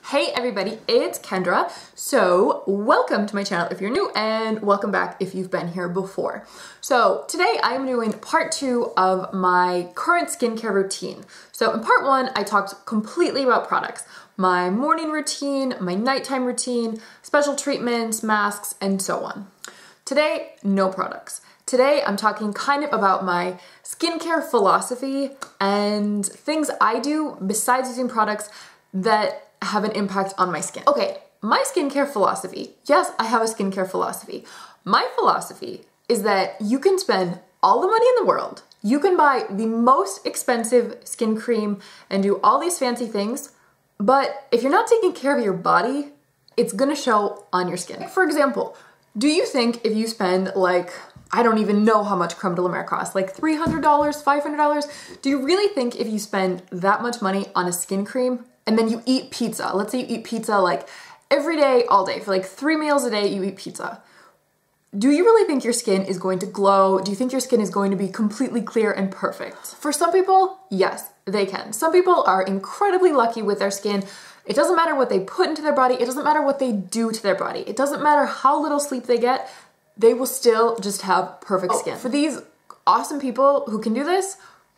Hey everybody, it's Kendra. So welcome to my channel if you're new and welcome back if you've been here before. So today I'm doing part 2 of my current skincare routine. So in part 1, I talked completely about products, my morning routine, my nighttime routine, special treatments, masks, and so on. Today, no products. Today I'm talking kind of about my skincare philosophy and things I do besides using products that have an impact on my skin. Okay, my skincare philosophy. Yes, I have a skincare philosophy. My philosophy is that you can spend all the money in the world, you can buy the most expensive skin cream and do all these fancy things, but if you're not taking care of your body, it's gonna show on your skin. For example, do you think if you spend like, I don't even know how much creme de la mer costs, like $300, $500, do you really think if you spend that much money on a skin cream and then you eat pizza, let's say you eat pizza like every day, all day, for like 3 meals a day you eat pizza, do you really think your skin is going to glow? Do you think your skin is going to be completely clear and perfect? For some people, yes, they can. Some people are incredibly lucky with their skin. It doesn't matter what they put into their body, it doesn't matter what they do to their body, it doesn't matter how little sleep they get, they will still just have perfect skin. For these awesome people who can do this,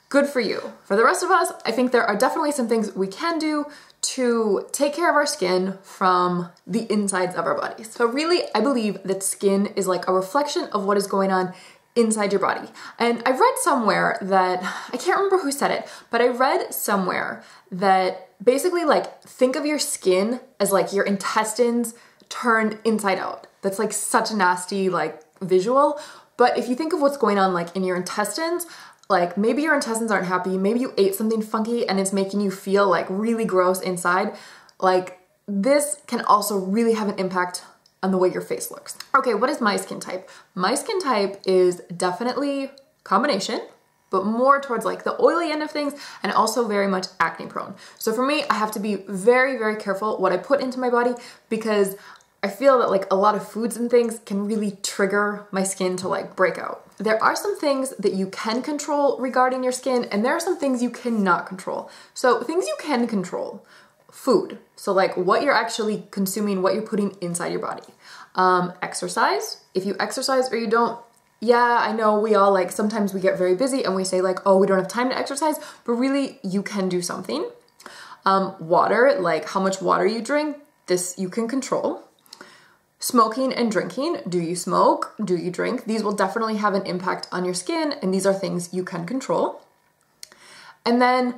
good for you. For the rest of us, I think there are definitely some things we can do to take care of our skin from the insides of our bodies. So really, I believe that skin is like a reflection of what is going on inside your body. And I've read somewhere that, I can't remember who said it, but I read somewhere that basically like think of your skin as like your intestines turned inside out. That's like such a nasty like visual. But if you think of what's going on like in your intestines, like maybe your intestines aren't happy, maybe you ate something funky and it's making you feel like really gross inside, like this can also really have an impact on the way your face looks. Okay, what is my skin type? My skin type is definitely combination, but more towards like the oily end of things and also very much acne prone. So for me, I have to be very, very careful what I put into my body because I feel that like a lot of foods and things can really trigger my skin to like break out. There are some things that you can control regarding your skin and there are some things you cannot control. So things you can control, food. So like what you're actually consuming, what you're putting inside your body. Exercise, if you exercise or you don't, yeah, I know we all like, sometimes we get very busy and we say like, oh, we don't have time to exercise, but really you can do something. Water, like how much water you drink, this you can control. Smoking and drinking, do you smoke? Do you drink? These will definitely have an impact on your skin and these are things you can control. And then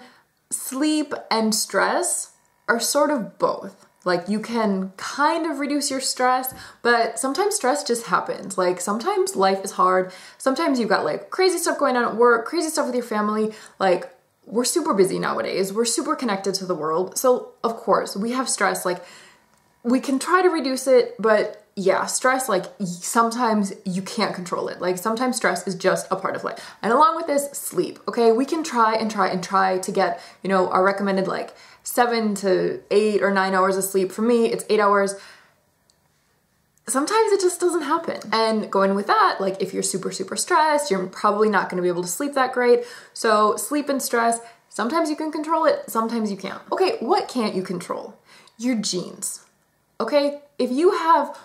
sleep and stress are sort of both. Like you can kind of reduce your stress, but sometimes stress just happens. Like sometimes life is hard. Sometimes you've got like crazy stuff going on at work, crazy stuff with your family. Like we're super busy nowadays. We're super connected to the world. So of course we have stress. Like we can try to reduce it, but yeah, stress, like sometimes you can't control it. Like sometimes stress is just a part of life. And along with this, sleep, okay? We can try to get, you know, our recommended like 7 to 8 or 9 hours of sleep. For me, it's 8 hours. Sometimes it just doesn't happen. And going with that, like if you're super, super stressed, you're probably not gonna be able to sleep that great. So sleep and stress, sometimes you can control it, sometimes you can't. Okay, what can't you control? Your genes. Okay, if you have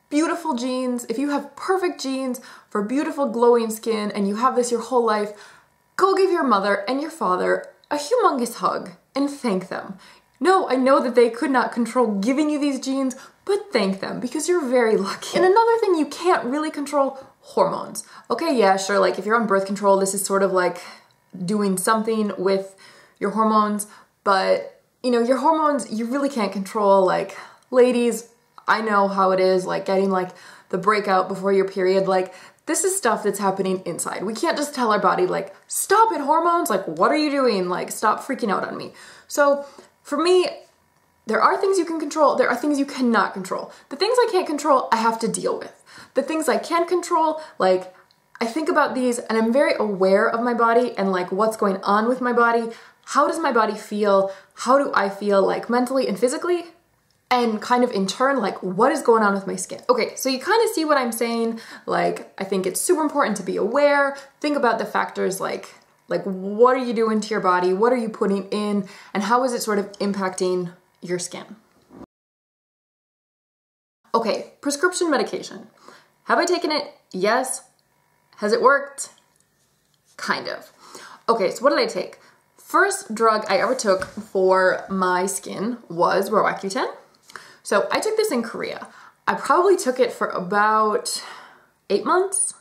beautiful genes, if you have perfect genes for beautiful glowing skin and you have this your whole life, go give your mother and your father a humongous hug and thank them. No, I know that they could not control giving you these genes, but thank them because you're very lucky. And another thing you can't really control, hormones. Okay, yeah, sure, like if you're on birth control, this is sort of like doing something with your hormones, but you know, your hormones, you really can't control. Like, ladies, I know how it is, like getting like the breakout before your period, like this is stuff that's happening inside. We can't just tell our body like, stop it hormones, like what are you doing? Like stop freaking out on me. So for me, there are things you can control, there are things you cannot control. The things I can't control, I have to deal with. The things I can control, like I think about these and I'm very aware of my body and like what's going on with my body. How does my body feel? How do I feel like mentally and physically? And kind of in turn, like what is going on with my skin? Okay, so you kind of see what I'm saying. Like, I think it's super important to be aware. Think about the factors like what are you doing to your body? What are you putting in? And how is it sort of impacting your skin? Okay, prescription medication. Have I taken it? Yes. Has it worked? Kind of. Okay, so what did I take? First drug I ever took for my skin was Roaccutane. So I took this in Korea. I probably took it for about 8 months,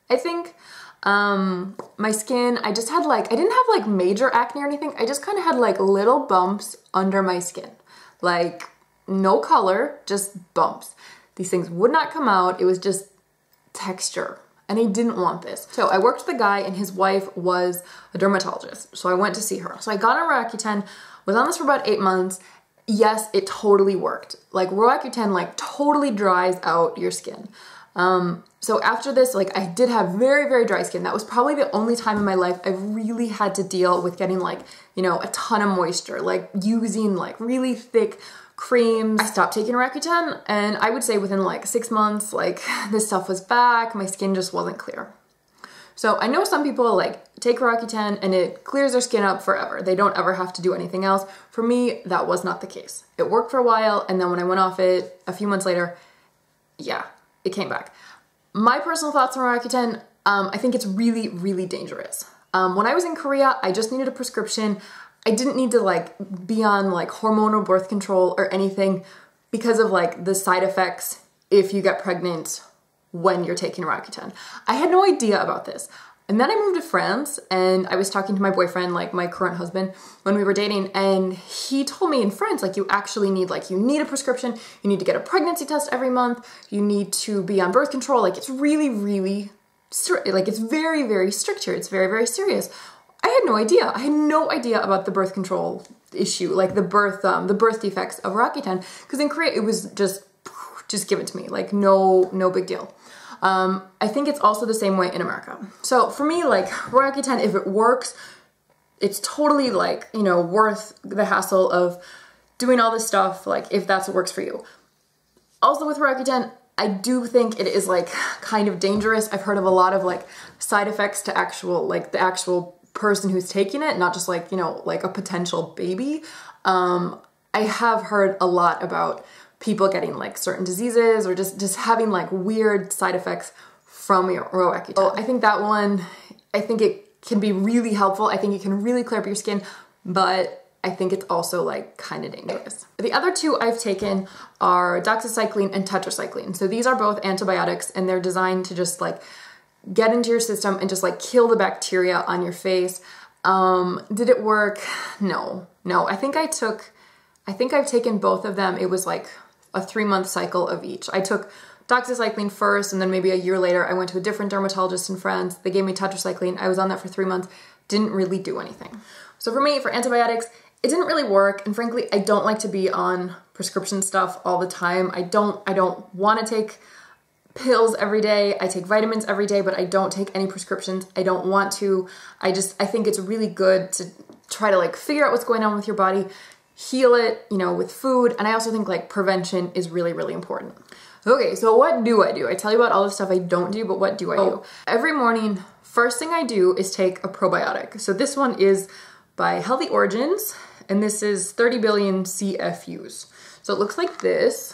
I think. My skin, I just had like, I didn't have like major acne or anything. I just kind of had like little bumps under my skin. Like no color, just bumps. These things would not come out. It was just texture. And I didn't want this. So I worked with a guy and his wife was a dermatologist. So I went to see her. So I got on Roaccutane, was on this for about 8 months. Yes, it totally worked. Like Roaccutane like totally dries out your skin. So after this, like I did have very, very dry skin. That was probably the only time in my life I really had to deal with getting like, you know, a ton of moisture, like using like really thick creams. I stopped taking Roaccutane and I would say within like 6 months, like this stuff was back. My skin just wasn't clear. So I know some people like take Roaccutane and it clears their skin up forever. They don't ever have to do anything else. For me, that was not the case. It worked for a while and then when I went off it a few months later, yeah, it came back. My personal thoughts on Roaccutane, I think it's really, really dangerous. When I was in Korea, I just needed a prescription. I didn't need to like be on like hormonal birth control or anything because of like the side effects if you get pregnant when you're taking Roaccutane. I had no idea about this. And then I moved to France and I was talking to my boyfriend, like my current husband, when we were dating, and he told me in France, like you actually need, like you need a prescription, you need to get a pregnancy test every month, you need to be on birth control, like it's really, really strict, like it's very, very strict here, it's very, very serious. I had no idea. I had no idea about the birth control issue, like the birth defects of Roaccutane, because in Korea it was just give it to me, like no big deal. I think it's also the same way in America. So for me, like Roaccutane, if it works, it's totally like, you know, worth the hassle of doing all this stuff, like if that's what works for you. Also with Roaccutane, I do think it is like kind of dangerous. I've heard of a lot of like side effects to actual, like the actual person who's taking it, not just like, you know, like a potential baby. I have heard a lot about people getting like certain diseases or just having like weird side effects from your Roaccutane. So I think that one, I think it can be really helpful. I think it can really clear up your skin, but I think it's also like kind of dangerous. The other two I've taken are doxycycline and tetracycline. So these are both antibiotics and they're designed to just like get into your system and just like kill the bacteria on your face. Did it work? No. I think I've taken both of them. It was like a 3-month cycle of each. I took doxycycline first and then maybe a year later I went to a different dermatologist in France. They gave me tetracycline. I was on that for 3 months. Didn't really do anything. So for me, for antibiotics, it didn't really work. And frankly, I don't like to be on prescription stuff all the time. I don't want to take pills every day. I take vitamins every day, but I don't take any prescriptions. I don't want to. I think it's really good to try to like figure out what's going on with your body, heal it, you know, with food. And I also think like prevention is really, really important. Okay, so what do I do? I tell you about all the stuff I don't do, but what do I do? Every morning, first thing I do is take a probiotic. So this one is by Healthy Origins, and this is 30 billion CFUs. So it looks like this.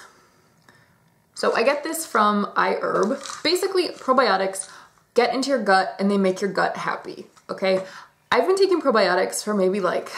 So I get this from iHerb. Basically, probiotics get into your gut and they make your gut happy, okay? I've been taking probiotics for maybe like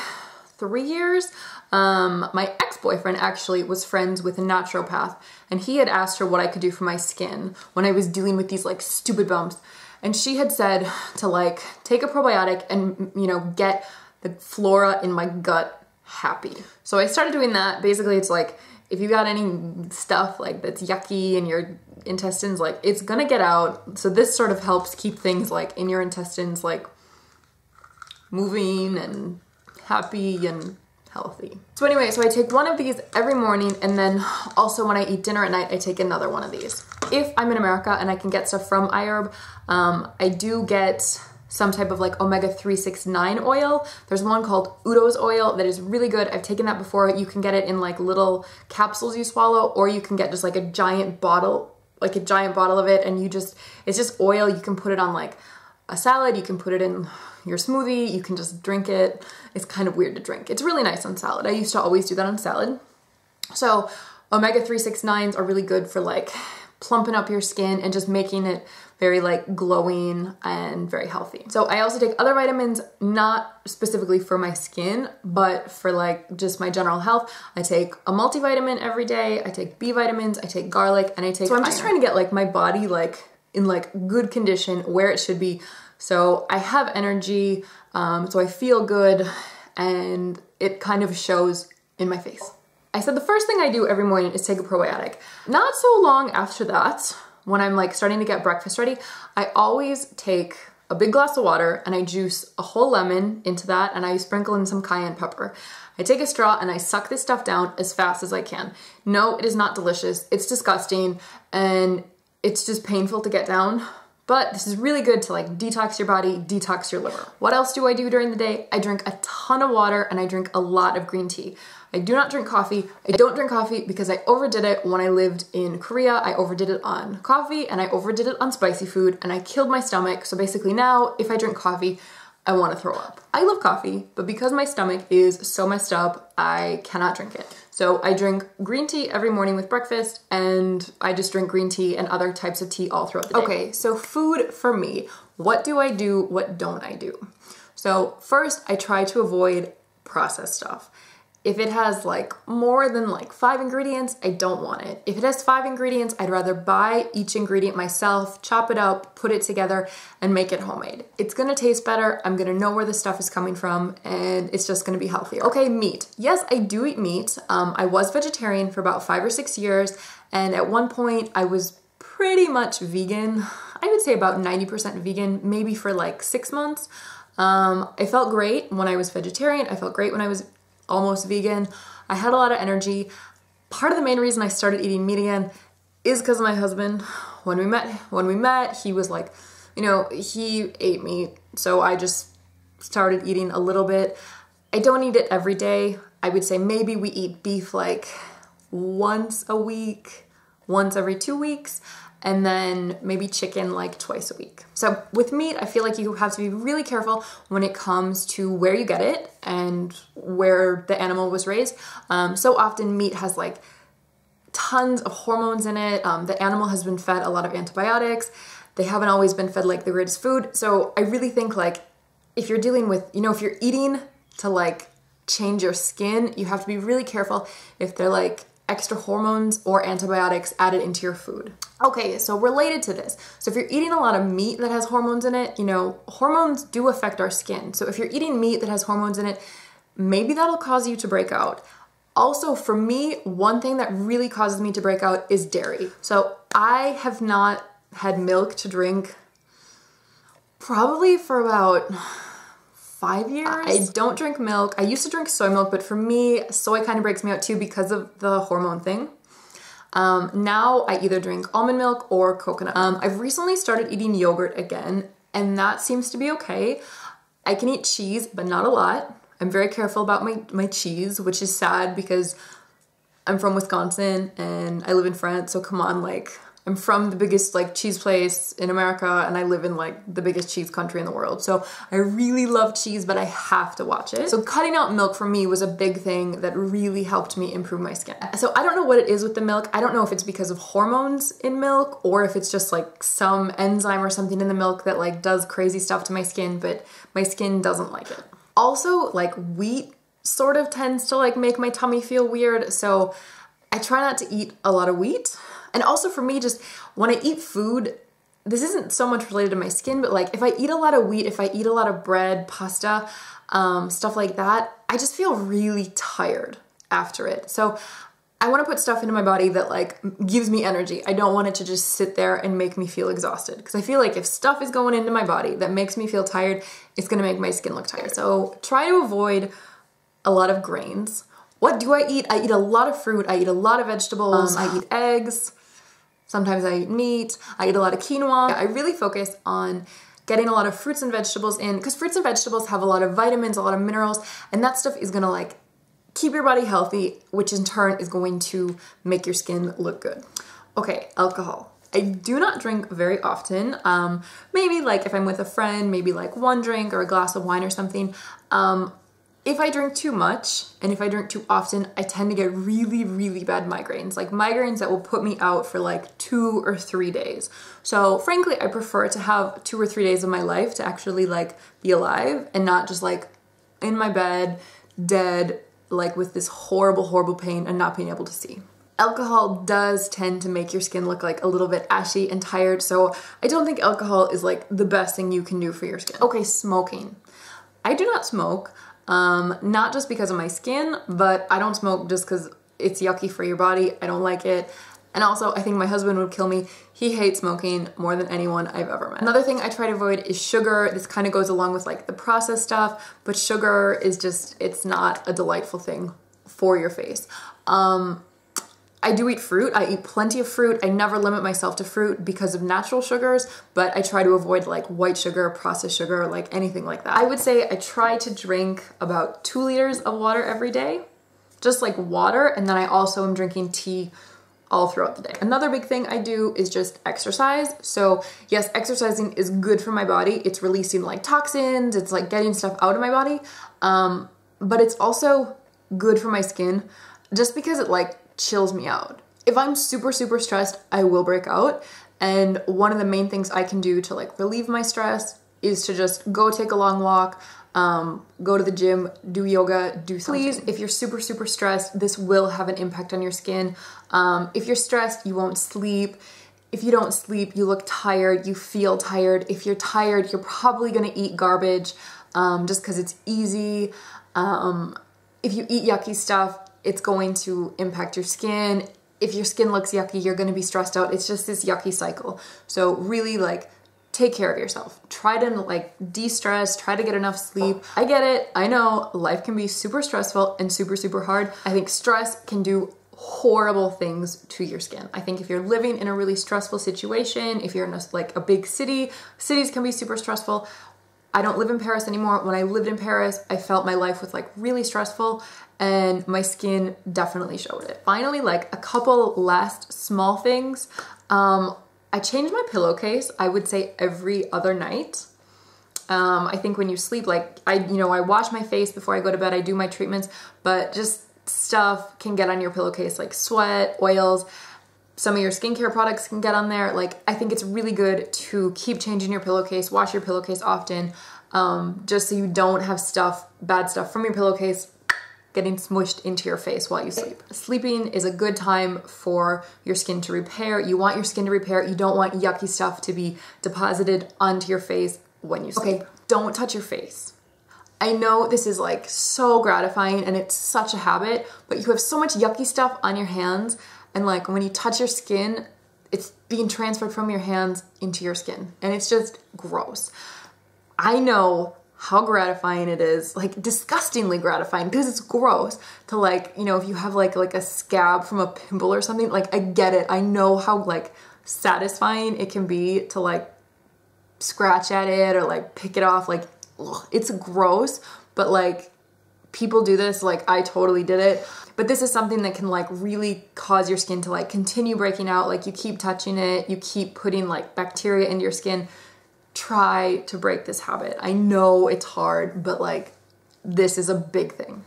3 years. My ex-boyfriend actually was friends with a naturopath and he had asked her what I could do for my skin when I was dealing with these like stupid bumps. And she had said to like take a probiotic and, you know, get the flora in my gut happy. So I started doing that. Basically, it's like if you got any stuff like that's yucky in your intestines, like it's gonna get out. So this sort of helps keep things like in your intestines like moving and happy and healthy. So anyway, so I take one of these every morning and then also when I eat dinner at night, I take another one of these. If I'm in America and I can get stuff from iHerb, I do get some type of like omega-369 oil. There's one called Udo's oil that is really good. I've taken that before. You can get it in like little capsules you swallow, or you can get just like a giant bottle of it and it's just oil. You can put it on like a salad, you can put it in your smoothie, you can just drink it. It's kind of weird to drink. It's really nice on salad. I used to always do that on salad. So Omega-3, 6, 9s are really good for like plumping up your skin and just making it very like glowing and very healthy. So I also take other vitamins, not specifically for my skin, but for like just my general health. I take a multivitamin every day. I take B vitamins, I take garlic, and I take iron. So I'm just trying to get like my body like in like good condition where it should be. So I have energy, so I feel good, and it kind of shows in my face. I said the first thing I do every morning is take a probiotic. Not so long after that, when I'm like starting to get breakfast ready, I always take a big glass of water and I juice a whole lemon into that, and I sprinkle in some cayenne pepper. I take a straw and I suck this stuff down as fast as I can. No, it is not delicious. It's disgusting and it's just painful to get down. But this is really good to like detox your body, detox your liver. What else do I do during the day? I drink a ton of water and I drink a lot of green tea. I do not drink coffee. I don't drink coffee because I overdid it when I lived in Korea. I overdid it on coffee and I overdid it on spicy food and I killed my stomach. So basically now if I drink coffee, I want to throw up. I love coffee, but because my stomach is so messed up, I cannot drink it. So I drink green tea every morning with breakfast, and I just drink green tea and other types of tea all throughout the day. Okay, so food for me. What do I do? What don't I do? So first, I try to avoid processed stuff. If it has like more than like 5 ingredients, I don't want it. If it has 5 ingredients, I'd rather buy each ingredient myself, chop it up, put it together, and make it homemade. It's gonna taste better, I'm gonna know where the stuff is coming from, and it's just gonna be healthier. Okay, meat. Yes, I do eat meat. I was vegetarian for about 5 or 6 years, and at one point I was pretty much vegan. I would say about 90% vegan, maybe for like 6 months. I felt great when I was vegetarian. I felt great when I was almost vegan. I had a lot of energy. Part of the main reason I started eating meat again is because of my husband. When we met, he was like, you know, he ate meat, so I just started eating a little bit. I don't eat it every day. I would say maybe we eat beef like once a week, once every 2 weeks, and then maybe chicken like twice a week. So with meat, I feel like you have to be really careful when it comes to where you get it and where the animal was raised. So often meat has like tons of hormones in it. The animal has been fed a lot of antibiotics. They haven't always been fed like the greatest food. So I really think like if you're dealing with, you know, if you're eating to like change your skin, you have to be really careful if they're like extra hormones or antibiotics added into your food. Okay, so related to this, so if you're eating a lot of meat that has hormones in it, you know, hormones do affect our skin. So if you're eating meat that has hormones in it, maybe that'll cause you to break out. Also, for me, one thing that really causes me to break out is dairy. So I have not had milk to drink probably for about 5 years. I don't drink milk. I used to drink soy milk, but for me, soy kind of breaks me out too because of the hormone thing. Now I either drink almond milk or coconut. I've recently started eating yogurt again, and that seems to be okay. I can eat cheese, but not a lot. I'm very careful about my cheese, which is sad because I'm from Wisconsin and I live in France, so come on, like, I'm from the biggest like cheese place in America and I live in like the biggest cheese country in the world. So I really love cheese, but I have to watch it. So cutting out milk for me was a big thing that really helped me improve my skin. So I don't know what it is with the milk. I don't know if it's because of hormones in milk or if it's just like some enzyme or something in the milk that like does crazy stuff to my skin, but my skin doesn't like it. Also, like wheat sort of tends to like make my tummy feel weird. So I try not to eat a lot of wheat. And also for me, just when I eat food, this isn't so much related to my skin, but like if I eat a lot of wheat, if I eat a lot of bread, pasta, stuff like that, I just feel really tired after it. So I want to put stuff into my body that like gives me energy. I don't want it to just sit there and make me feel exhausted. Because I feel like if stuff is going into my body that makes me feel tired, it's going to make my skin look tired. So try to avoid a lot of grains. What do I eat? I eat a lot of fruit. I eat a lot of vegetables. I eat eggs. Sometimes I eat meat. I eat a lot of quinoa. I really focus on getting a lot of fruits and vegetables in because fruits and vegetables have a lot of vitamins, a lot of minerals, and that stuff is gonna like keep your body healthy, which in turn is going to make your skin look good. Okay, alcohol. I do not drink very often. Maybe like if I'm with a friend, maybe like one drink or a glass of wine or something. if I drink too much and if I drink too often, I tend to get really, really bad migraines, like migraines that will put me out for like 2 or 3 days. So frankly, I prefer to have 2 or 3 days of my life to actually like be alive and not just like in my bed, dead, like with this horrible, horrible pain and not being able to see. Alcohol does tend to make your skin look like a little bit ashy and tired, so I don't think alcohol is like the best thing you can do for your skin. Okay, smoking. I do not smoke. Not just because of my skin, but I don't smoke just because it's yucky for your body. I don't like it. And also, I think my husband would kill me. He hates smoking more than anyone I've ever met. Another thing I try to avoid is sugar. This kind of goes along with like the processed stuff, but sugar is just, it's not a delightful thing for your face. I do eat fruit. I eat plenty of fruit. I never limit myself to fruit because of natural sugars, but I try to avoid like white sugar, processed sugar, like anything like that. I would say I try to drink about 2 liters of water every day, just like water, and then I also am drinking tea all throughout the day. Another big thing I do is just exercise. So yes, exercising is good for my body. It's releasing like toxins, it's like getting stuff out of my body, but it's also good for my skin just because it like chills me out. If I'm super, super stressed, I will break out. And one of the main things I can do to like relieve my stress is to just go take a long walk, go to the gym, do yoga, do something. Please, if you're super, super stressed, this will have an impact on your skin. If you're stressed, you won't sleep. If you don't sleep, you look tired, you feel tired. If you're tired, you're probably gonna eat garbage just because it's easy. If you eat yucky stuff, it's going to impact your skin. If your skin looks yucky, you're gonna be stressed out. It's just this yucky cycle. So really like take care of yourself. Try to like de-stress, try to get enough sleep. I get it, I know life can be super stressful and super, super hard. I think stress can do horrible things to your skin. I think if you're living in a really stressful situation, if you're in like a big city, cities can be super stressful. I don't live in Paris anymore. When I lived in Paris, I felt my life was like really stressful and my skin definitely showed it. Finally, like a couple last small things. I change my pillowcase, I would say every other night. I think when you sleep, like I wash my face before I go to bed, I do my treatments, but just stuff can get on your pillowcase like sweat, oils, some of your skincare products can get on there. Like I think it's really good to keep changing your pillowcase, wash your pillowcase often, just so you don't have bad stuff from your pillowcase getting smushed into your face while you sleep. Sleeping is a good time for your skin to repair. You want your skin to repair. You don't want yucky stuff to be deposited onto your face when you sleep. Okay, don't touch your face. I know this is like so gratifying and it's such a habit, but you have so much yucky stuff on your hands and like when you touch your skin, it's being transferred from your hands into your skin and it's just gross. I know how gratifying it is, like disgustingly gratifying because it's gross to like, if you have like a scab from a pimple or something, like I get it. I know how like satisfying it can be to like scratch at it or like pick it off. Like, ugh, it's gross, but like people do this, like I totally did it. But this is something that can like really cause your skin to like continue breaking out. Like you keep touching it, you keep putting like bacteria into your skin. Try to break this habit. I know it's hard, but like this is a big thing.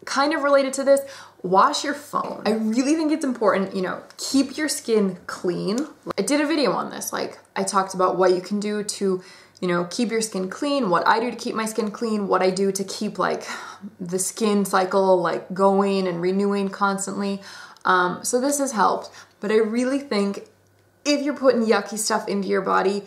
Kind of related to this, wash your phone. I really think it's important, keep your skin clean. I did a video on this. Like I talked about what you can do to, keep your skin clean, what I do to keep my skin clean, what I do to keep like the skin cycle like going and renewing constantly. So this has helped, but I really think if you're putting yucky stuff into your body,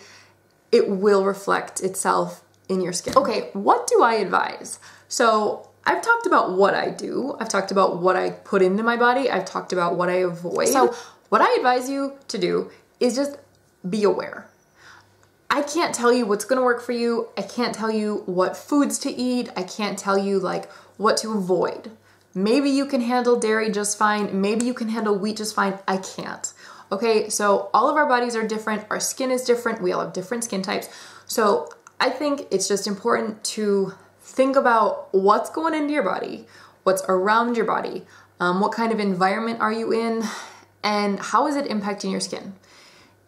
it will reflect itself in your skin. Okay, what do I advise? So I've talked about what I do. I've talked about what I put into my body. I've talked about what I avoid. So what I advise you to do is just be aware. I can't tell you what's gonna work for you. I can't tell you what foods to eat. I can't tell you like what to avoid. Maybe you can handle dairy just fine. Maybe you can handle wheat just fine. I can't. Okay, so all of our bodies are different, our skin is different, we all have different skin types. So I think it's just important to think about what's going into your body, what's around your body, what kind of environment are you in, and how is it impacting your skin.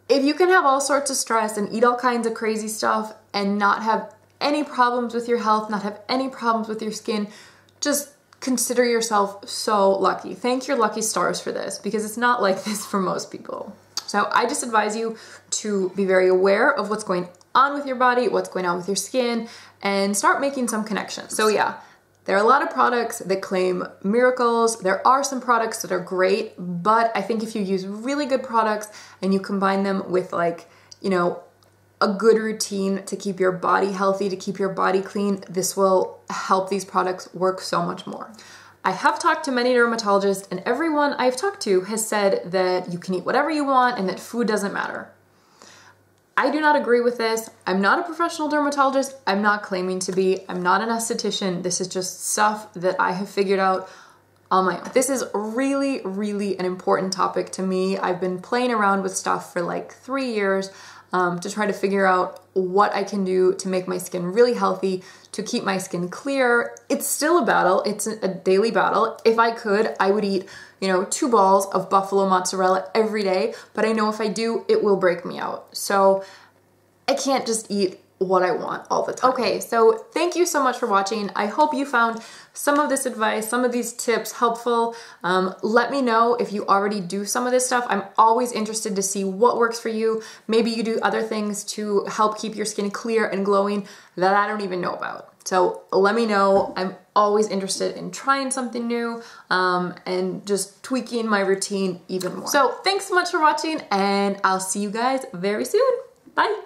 If you can have all sorts of stress and eat all kinds of crazy stuff and not have any problems with your health, not have any problems with your skin, just consider yourself so lucky. Thank your lucky stars for this, because it's not like this for most people. So I just advise you to be very aware of what's going on with your body, what's going on with your skin, and start making some connections. So yeah, there are a lot of products that claim miracles. There are some products that are great, but I think if you use really good products and you combine them with, like, you know, a good routine to keep your body healthy, to keep your body clean, this will help these products work so much more. I have talked to many dermatologists, and everyone I've talked to has said that you can eat whatever you want and that food doesn't matter. I do not agree with this. I'm not a professional dermatologist. I'm not claiming to be. I'm not an esthetician. This is just stuff that I have figured out on my own. This is really, really an important topic to me. I've been playing around with stuff for like 3 years to try to figure out what I can do to make my skin really healthy, to keep my skin clear. It's still a battle. It's a daily battle. If I could, I would eat, you know, 2 balls of buffalo mozzarella every day, but I know if I do, it will break me out. So I can't just eat what I want all the time. Okay, so thank you so much for watching. I hope you found some of this advice, some of these tips helpful. Let me know if you already do some of this stuff. I'm always interested to see what works for you. Maybe you do other things to help keep your skin clear and glowing that I don't even know about. So let me know. I'm always interested in trying something new and just tweaking my routine even more. So thanks so much for watching, and I'll see you guys very soon. Bye.